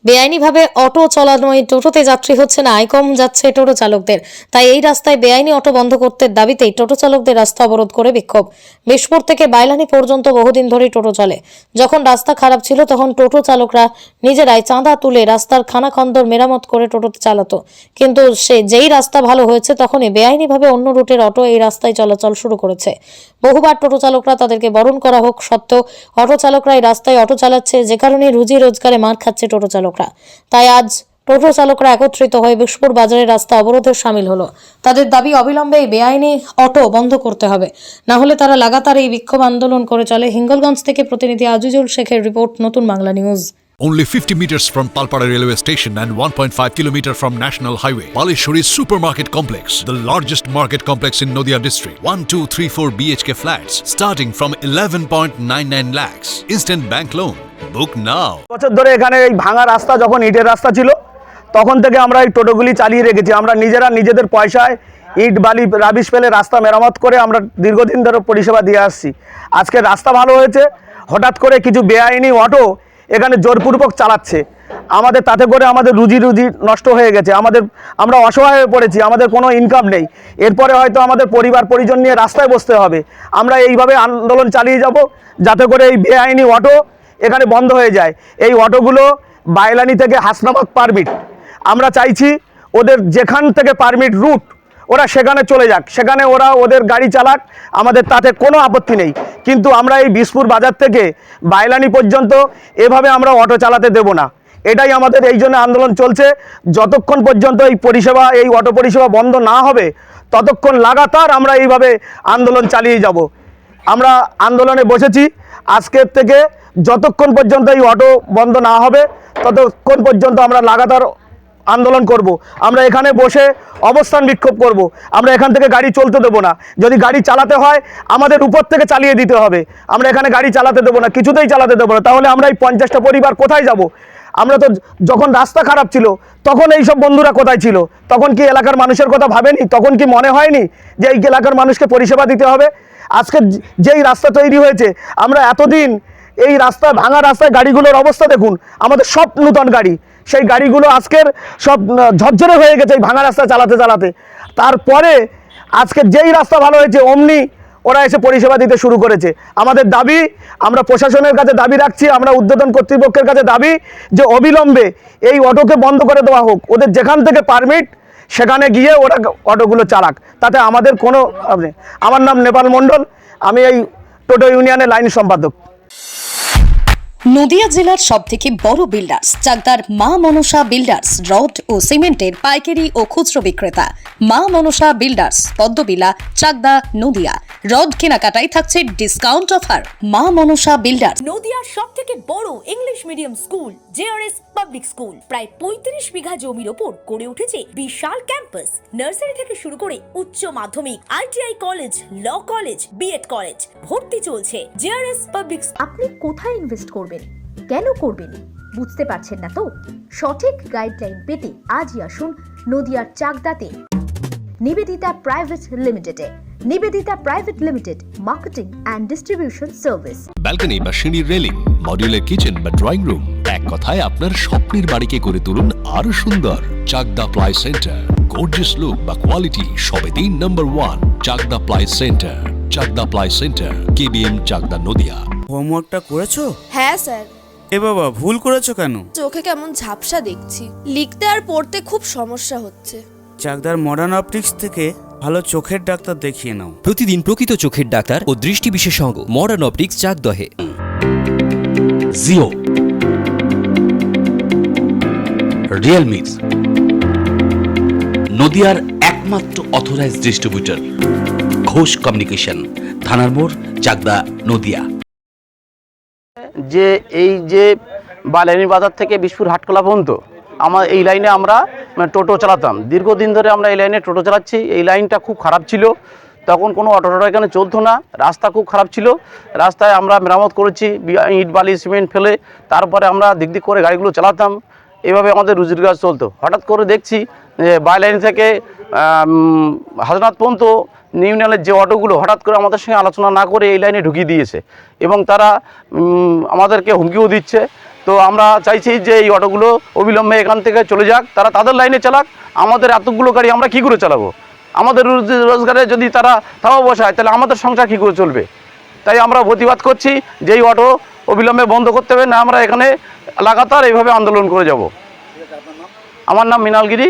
বেআইনিভাবে অটো চালানোয় টোটোতে যাত্রী হচ্ছে না, আয় কম যাচ্ছে টোটো চালকদের। তাই এই রাস্তায় বেআইনি অটো বন্ধ করতে দাবিতেই টোটো চালকদের রাস্তা অবরোধ করে বিক্ষোভ। বিশপুর থেকে বাইলানি পর্যন্ত বহুদিন ধরেই টোটো চলে। যখন রাস্তা খারাপ ছিল তখন টোটো চালকরা নিজেরাই চাঁদা তুলে রাস্তার খানাখন্দর মেরামত করে টোটোতে চালাতো, কিন্তু যেই রাস্তা ভালো হয়েছে তখনই বেআইনিভাবে অন্য রুটের অটো এই রাস্তায় চলাচল শুরু করেছে। বহুবার টোটো চালকরা তাদেরকে বারণ করা হোক সত্ত্বেও অটো চালকরা এই রাস্তায় অটো চালাচ্ছে, যে কারণে রুজি রোজগারে মার খাচ্ছে টোটো চালকরা। তাই আজ টোটো চালকরা একত্রিত হয়ে বিশপুর বাজারের রাস্তা অবরোধে সামিল হলো। তাদের দাবি অবিলম্বে এই বেআইনি অটো বন্ধ করতে হবে, না হলে তারা লাগাতার এই বিক্ষোভ আন্দোলন করে চলে। হিঙ্গলগঞ্জ থেকে প্রতিনিধি আজিজুল শেখের রিপোর্ট, নতুন Bangla news. Only 50 meters from Palpara railway station and 1.5 kilometer from National Highway, Palishuri Supermarket Complex, the largest market complex in Nadia district. 1, 2, 3, 4 BHK flats starting from 11.99 lakhs. Instant bank loan. Book now. বছর ধরে এখানে এই ভাঙা রাস্তা, যখন ইটের রাস্তা ছিল তখন থেকে আমরা এই টোটোগুলি চালিয়ে রেখেছি। আমরা নিজেরা নিজেদের পয়সায় ইট বালি রাবিশ ফেলে রাস্তা মেরামত করে আমরা দীর্ঘদিন ধরে পরিষেবা দিয়ে আসছি। আজকে রাস্তা ভালো হয়েছে, হঠাৎ করে কিছু বেআইনি অটো এখানে জোরপূর্বক চালাচ্ছে। আমাদের তাতে করে আমাদের রুজি নষ্ট হয়ে গেছে। আমরা অসহায় হয়ে পড়েছি, আমাদের কোনো ইনকাম নেই। এরপরে হয়তো আমাদের পরিবার পরিজন নিয়ে রাস্তায় বসতে হবে। আমরা এইভাবে আন্দোলন চালিয়ে যাব যাতে করে এই বেআইনি অটো এখানে বন্ধ হয়ে যায়। এই অটোগুলো বাইলানি থেকে হাসনাবাদ পারমিট, আমরা চাইছি ওদের যেখান থেকে পারমিট রুট ওরা সেখানে চলে যাক, সেখানে ওরা ওদের গাড়ি চালাক, আমাদের তাতে কোনো আপত্তি নেই। কিন্তু আমরা এই বিশপুর বাজার থেকে বাইলানি পর্যন্ত এভাবে আমরা অটো চালাতে দেব না। এটাই আমাদের এই জন্য আন্দোলন চলছে। যতক্ষণ পর্যন্ত এই পরিষেবা, এই অটো পরিষেবা বন্ধ না হবে ততক্ষণ লাগাতার আমরা এইভাবে আন্দোলন চালিয়ে যাব। আমরা আন্দোলনে বসেছি আজকের থেকে, যতক্ষণ পর্যন্ত এই অটো বন্ধ না হবে ততক্ষণ পর্যন্ত আমরা লাগাতার আন্দোলন করব। আমরা এখানে বসে অবস্থান বিক্ষোভ করব। আমরা এখান থেকে গাড়ি চলতে দেবো না। যদি গাড়ি চালাতে হয় আমাদের উপর থেকে চালিয়ে দিতে হবে। আমরা এখানে গাড়ি চালাতে দেবো না, কিছুতেই চালাতে দেবো না। তাহলে আমরা এই 50টা পরিবার কোথায় যাব? আমরা তো যখন রাস্তা খারাপ ছিল তখন এই সব বন্ধুরা কোথায় ছিল? তখন কি এলাকার মানুষের কথা ভাবেনি? তখন কি মনে হয়নি যে এই এলাকার মানুষকে পরিষেবা দিতে হবে? আজকে যেই রাস্তা তৈরি হয়েছে, আমরা এতদিন এই রাস্তায়, ভাঙা রাস্তায় গাড়িগুলোর অবস্থা দেখুন, আমাদের সব নূতন গাড়ি, সেই গাড়িগুলো আজকের সব ঝরঝরে হয়ে গেছে এই ভাঙা রাস্তা চালাতে চালাতে। তারপরে আজকে যেই রাস্তা ভালো হয়েছে অমনি ওরা এসে পরিষেবা দিতে শুরু করেছে। আমাদের দাবি, আমরা প্রশাসনের কাছে দাবি রাখছি, আমরা ঊর্ধ্বতন কর্তৃপক্ষের কাছে দাবি যে অবিলম্বে এই অটোকে বন্ধ করে দেওয়া হোক। ওদের যেখান থেকে পারমিট সেখানে গিয়ে ওরা অটোগুলো চালাক, তাতে আমাদের কোনো। আমার নাম নেপাল মণ্ডল, আমি এই টোটো ইউনিয়নের লাইন সম্পাদক। নদিয়া জেলার সবথেকে বড় বিল্ডার্স চাকদার মা মনসা বিল্ডার্স, রড ও সিমেন্টের পাইকারি ও খুচরো বিক্রেতা। মা মনসা বিল্ডার্স, পদ্মবিলা, চাকদা, নদিয়া। রড কেনাকাটায় থাকছে ডিসকাউন্ট অফার। মা মনসা বিল্ডার্স। নদিয়ার সবথেকে বড় English medium school JRS public school, প্রায় 35 বিঘা জমির ওপর গড়ে উঠেছে বিশাল ক্যাম্পাস। নার্সারি থেকে শুরু করে উচ্চ মাধ্যমিক, ITI college, law college, BEd college, ভর্তি চলছে। JRS public. আপনি কোথায় ইনভেস্ট করবেন, কেন করবেন বুঝতে পারছেন না তো? সঠিক গাইডলাইন পেতে আজই আসুন নদিয়ার চাকদাতে নিবেদিতা প্রাইভেট লিমিটেডে। Nivedita private limited, marketing and distribution service. Balcony বা সিঁড়ির রেলিং, মডিউলার কিচেন বা ড্রয়িং রুম, এক কথায় আপনার স্বপ্নের বাড়িকে করে তুলুন আরো সুন্দর। Chakdah ply centre, gorgeous look বা কোয়ালিটি সবে 3 number 1 Chakdah ply centre. Chakdah ply centre, KBM, Chakdah, Nadia. হোমওয়ার্কটা করেছো? হ্যাঁ স্যার। এ বাবা, ভুল করেছো কেন? চোখে কেমন ঝাপসা দেখছি, লিখতে আর পড়তে খুব সমস্যা হচ্ছে। চাকদার মডার্ন অপটিক্স থেকে ভালো চোখের ডাক্তার দেখিয়ে নাও। প্রতিদিন প্রকৃত চোখের ডাক্তার ও দৃষ্টি বিশেষজ্ঞ মডার্ন অপটিক্স, চাকদহে। জিও, রিয়েলমি, নদিয়ার একমাত্র অথরাইজড ডিস্ট্রিবিউটর ঘোষ কমিউনিকেশন, থানার মোড়, চাকদা, নদিয়া। যে এই যে বাইলানি বাজার থেকে বিশপুর হাটকলা পর্যন্ত এই লাইনে আমরা টোটো চালাতাম। দীর্ঘদিন ধরে আমরা এই লাইনে টোটো চালাচ্ছি। এই লাইনটা খুব খারাপ ছিল, তখন কোনো অটো এখানে চলতো না, রাস্তা খুব খারাপ ছিল। রাস্তায় আমরা মেরামত করেছি, ইট বালি সিমেন্ট ফেলে, তারপরে আমরা দিক দিক করে গাড়িগুলো চালাতাম। এভাবে আমাদের রুজি রোজগার চলতো। হঠাৎ করে দেখছি যে বাইলাইন থেকে হাজনাত পর্যন্ত ইউনিয়নের যে অটোগুলো হঠাৎ করে আমাদের সঙ্গে আলোচনা না করে এই লাইনে ঢুকিয়ে দিয়েছে এবং তারা আমাদেরকে হুমকিও দিচ্ছে তো আমরা চাইছি যে এই অটোগুলো অবিলম্বে এখান থেকে চলে যাক, তারা তাদের লাইনে চালাক, আমাদের এতগুলো গাড়ি আমরা কী করে চালাবো? আমাদের রোজগারে যদি তারা থাবা বসায় তাহলে আমাদের সংসার কী করে চলবে? তাই আমরা প্রতিবাদ করছি যে এই অটো অবিলম্বে বন্ধ করতে হবে, না আমরা এখানে লাগাতার এইভাবে আন্দোলন করে যাব। আমার নাম মৃণাল গিরি।